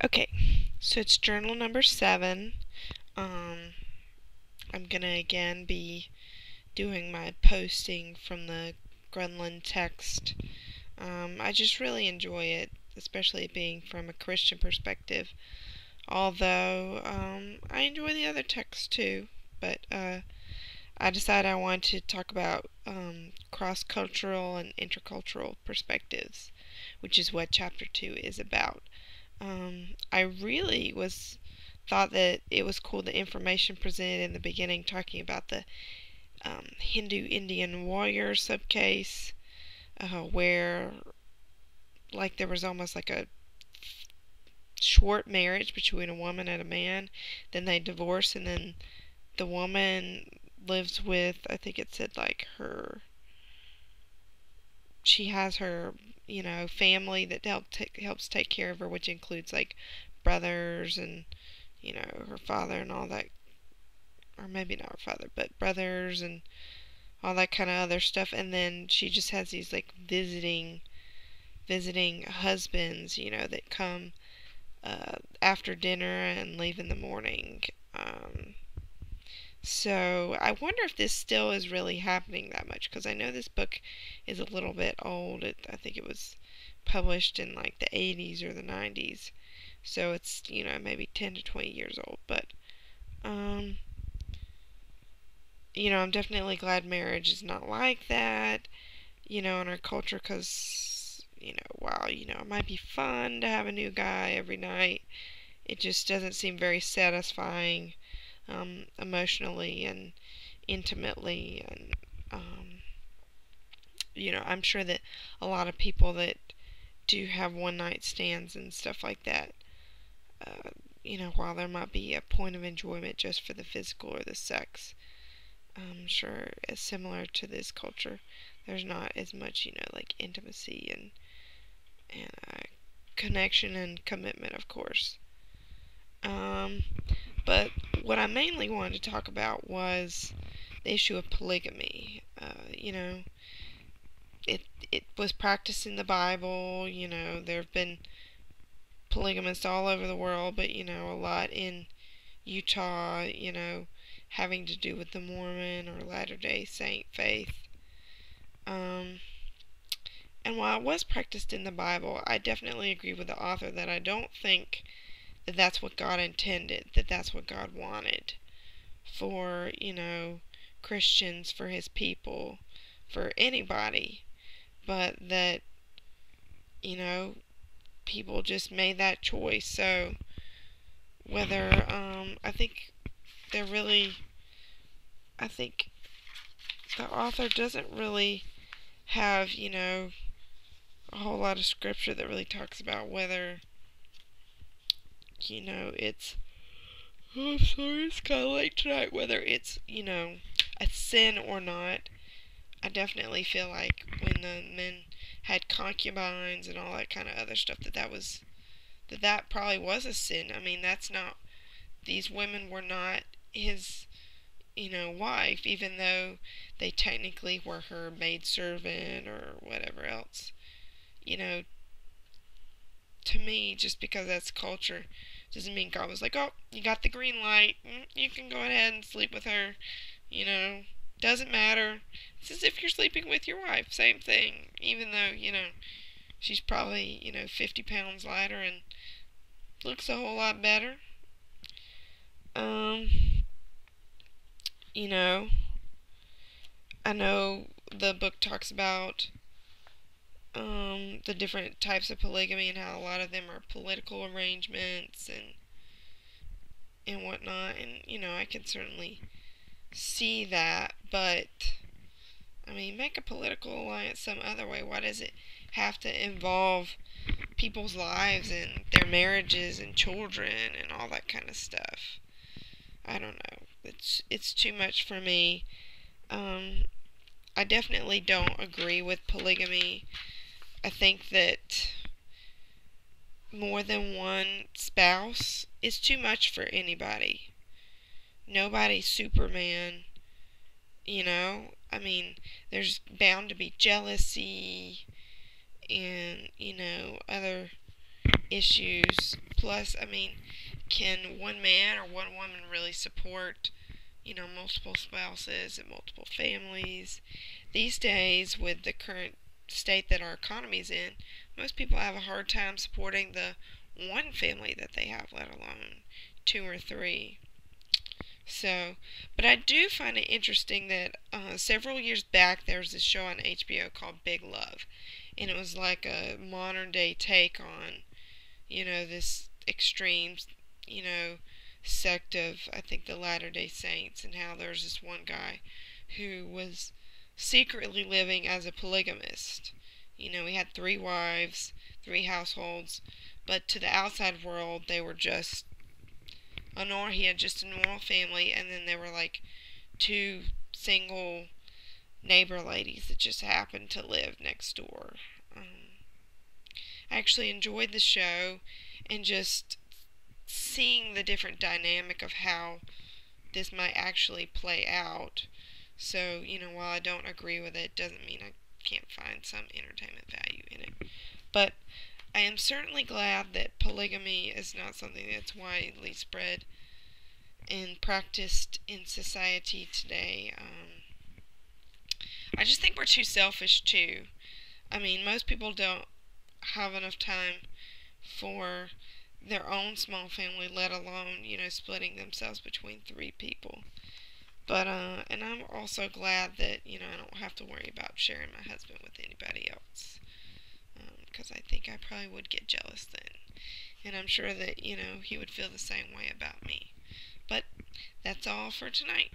Okay, so it's journal number 7. I'm gonna again be doing my posting from the Grunland text. I just really enjoy it, especially being from a Christian perspective. Although I enjoy the other texts too, but I decided I wanted to talk about cross-cultural and intercultural perspectives, which is what Chapter 2 is about. I really thought that it was cool the information presented in the beginning talking about the Hindu Indian warrior subcase, where like there was almost like a short marriage between a woman and a man, then they divorce, and then the woman lives with, I think it said like she has her family that helps take care of her, which includes like brothers and her father and all that, or maybe not her father, but brothers and all that kind of other stuff. And then she just has these like visiting husbands, that come after dinner and leave in the morning. So I wonder if this still is really happening that much, because I know this book is a little bit old. I think it was published in like the 80s or the 90s. So it's, maybe 10 to 20 years old. But, I'm definitely glad marriage is not like that, in our culture, because, while, it might be fun to have a new guy every night, it just doesn't seem very satisfying emotionally and intimately. And, I'm sure that a lot of people that do have one night stands and stuff like that, while there might be a point of enjoyment just for the physical or the sex, I'm sure it's similar to this culture. There's not as much, like intimacy and connection and commitment, of course. But what I mainly wanted to talk about was the issue of polygamy. It was practiced in the Bible. There have been polygamists all over the world, but a lot in Utah. Having to do with the Mormon or Latter-day Saint faith. Um, and while it was practiced in the Bible, I definitely agree with the author that I don't think that that's what God intended, that that's what God wanted for, Christians, for his people, for anybody, but that, people just made that choice. So whether, I think they're really, I think the author doesn't really have, a whole lot of scripture that really talks about whether, it's, oh, I'm sorry, it's kind of late tonight, whether it's, a sin or not. I definitely feel like when the men had concubines and all that kind of other stuff, that probably was a sin. I mean, that's not, these women were not his, wife, even though they technically were her maidservant or whatever else. You know, to me, just because that's culture doesn't mean God was like, oh, you got the green light, you can go ahead and sleep with her. Doesn't matter. It's as if you're sleeping with your wife, same thing, even though, she's probably, 50 pounds lighter and looks a whole lot better. Um, you know, I know the book talks about the different types of polygamy and how a lot of them are political arrangements and whatnot, and I can certainly see that, but I mean, make a political alliance some other way. Why does it have to involve people's lives and their marriages and children and all that kind of stuff? I don't know. It's too much for me. I definitely don't agree with polygamy. I think that more than one spouse is too much for anybody. Nobody's Superman, I mean, there's bound to be jealousy and, other issues Plus, I mean, can one man or one woman really support, multiple spouses and multiple families? These days, with the current state that our economy's in, most people have a hard time supporting the one family that they have, let alone two or three. So, but I do find it interesting that several years back there was this show on HBO called Big Love, and it was like a modern day take on, this extreme, you know, sect of, I think, the Latter day Saints, and how there's this one guy who was secretly living as a polygamist. He had three wives, three households, but to the outside world, they were just he had just a normal family, and then there were like two single neighbor ladies that just happened to live next door. I actually enjoyed the show, and just seeing the different dynamic of how this might actually play out. So, while I don't agree with it, doesn't mean I can't find some entertainment value in it. But I am certainly glad that polygamy is not something that's widely spread and practiced in society today. I just think we're too selfish, too. I mean, most people don't have enough time for their own small family, let alone, splitting themselves between three people. But, and I'm also glad that, I don't have to worry about sharing my husband with anybody else. Because I think I probably would get jealous then. And I'm sure that, he would feel the same way about me. But that's all for tonight.